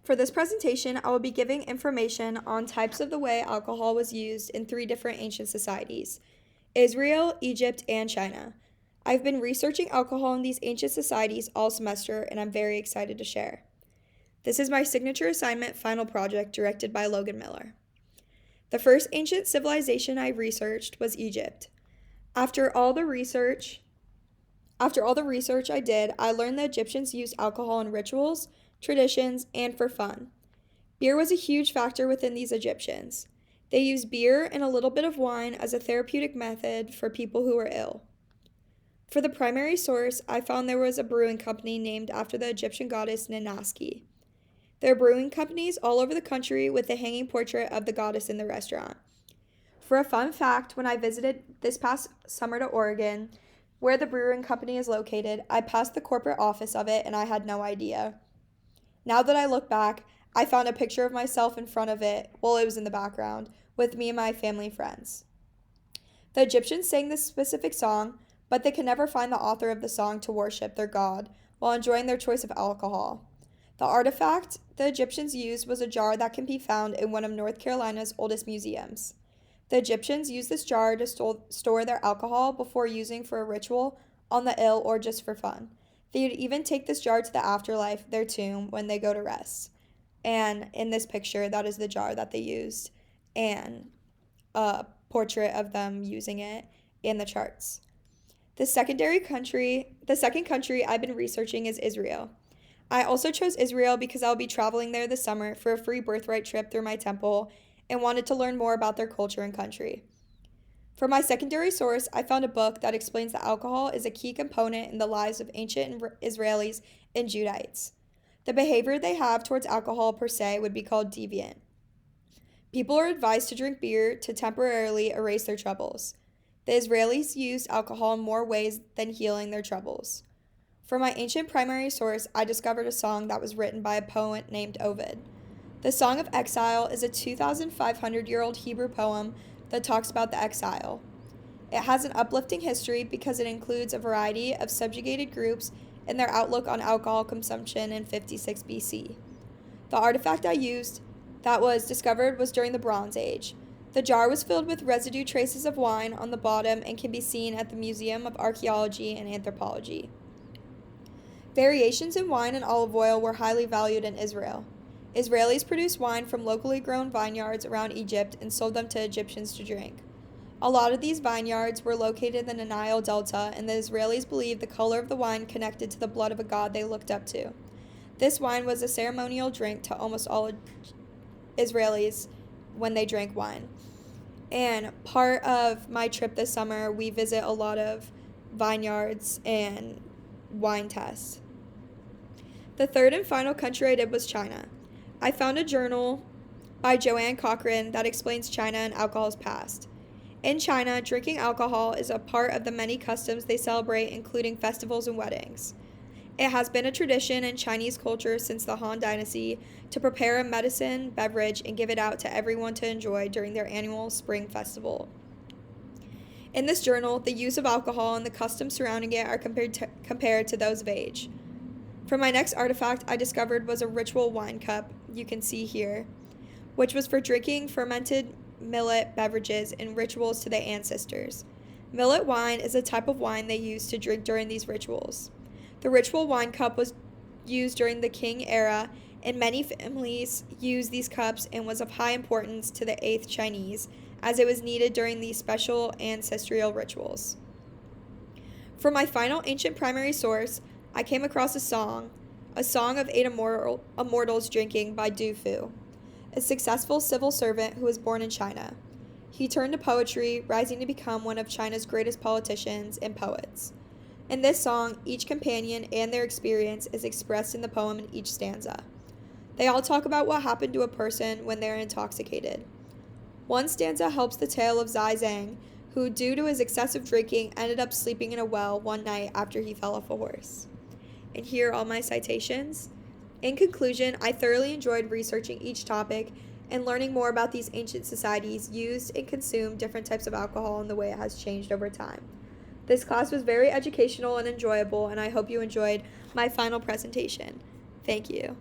For this presentation, I will be giving information on types of the way alcohol was used in 3 different ancient societies: Israel, Egypt, and China. I've been researching alcohol in these ancient societies all semester, and I'm very excited to share. This is my signature assignment final project directed by Logan Miller. The first ancient civilization I researched was Egypt. After all the research I did, I learned the Egyptians used alcohol in rituals, traditions, and for fun. Beer was a huge factor within these Egyptians. They used beer and a little bit of wine as a therapeutic method for people who were ill. For the primary source, I found there was a brewing company named after the Egyptian goddess Nanaski. There are brewing companies all over the country with a hanging portrait of the goddess in the restaurant. For a fun fact, when I visited this past summer to Oregon, where the brewing company is located, I passed the corporate office of it and I had no idea. Now that I look back, I found a picture of myself in front of it, well, it was in the background, with me and my family friends. The Egyptians sang this specific song, but they could never find the author of the song to worship their god while enjoying their choice of alcohol. The artifact the Egyptians used was a jar that can be found in one of North Carolina's oldest museums. The Egyptians used this jar to store their alcohol before using for a ritual on the ill or just for fun. They would even take this jar to the afterlife, their tomb, when they go to rest. And in this picture, that is the jar that they used, and a portrait of them using it in the charts. The second country I've been researching is Israel. I also chose Israel because I'll be traveling there this summer for a free birthright trip through my temple and wanted to learn more about their culture and country. For my secondary source, I found a book that explains that alcohol is a key component in the lives of ancient Israelis and Judahites. The behavior they have towards alcohol per se would be called deviant. People are advised to drink beer to temporarily erase their troubles. The Israelis used alcohol in more ways than healing their troubles. For my ancient primary source, I discovered a song that was written by a poet named Ovid. The Song of Exile is a 2,500-year-old Hebrew poem that talks about the exile. It has an uplifting history because it includes a variety of subjugated groups and their outlook on alcohol consumption in 56 BC. The artifact I used that was discovered was during the Bronze Age. The jar was filled with residue traces of wine on the bottom and can be seen at the Museum of Archaeology and Anthropology. Variations in wine and olive oil were highly valued in Israel. Israelis produced wine from locally grown vineyards around Egypt and sold them to Egyptians to drink. A lot of these vineyards were located in the Nile Delta, and the Israelis believed the color of the wine connected to the blood of a god they looked up to. This wine was a ceremonial drink to almost all Israelis when they drank wine. And part of my trip this summer, we visit a lot of vineyards and wine tests. The third and final country I did was China. I found a journal by Joanne Cochran that explains China and alcohol's past. In China, drinking alcohol is a part of the many customs they celebrate, including festivals and weddings. It has been a tradition in Chinese culture since the Han Dynasty to prepare a medicine beverage and give it out to everyone to enjoy during their annual spring festival. In this journal, the use of alcohol and the customs surrounding it are compared to those of age. For my next artifact I discovered was a ritual wine cup, you can see here, which was for drinking fermented millet beverages in rituals to their ancestors. Millet wine is a type of wine they used to drink during these rituals. The ritual wine cup was used during the Qing era, and many families used these cups and was of high importance to the 8th Chinese, as it was needed during these special ancestral rituals. For my final ancient primary source, I came across a song of 8 immortals drinking by Du Fu, a successful civil servant who was born in China. He turned to poetry, rising to become one of China's greatest politicians and poets. In this song, each companion and their experience is expressed in the poem in each stanza. They all talk about what happened to a person when they're intoxicated. One stanza helps the tale of Zai Zhang, who, due to his excessive drinking, ended up sleeping in a well one night after he fell off a horse. And here are all my citations. In conclusion, I thoroughly enjoyed researching each topic and learning more about these ancient societies used and consumed different types of alcohol and the way it has changed over time. This class was very educational and enjoyable, and I hope you enjoyed my final presentation. Thank you.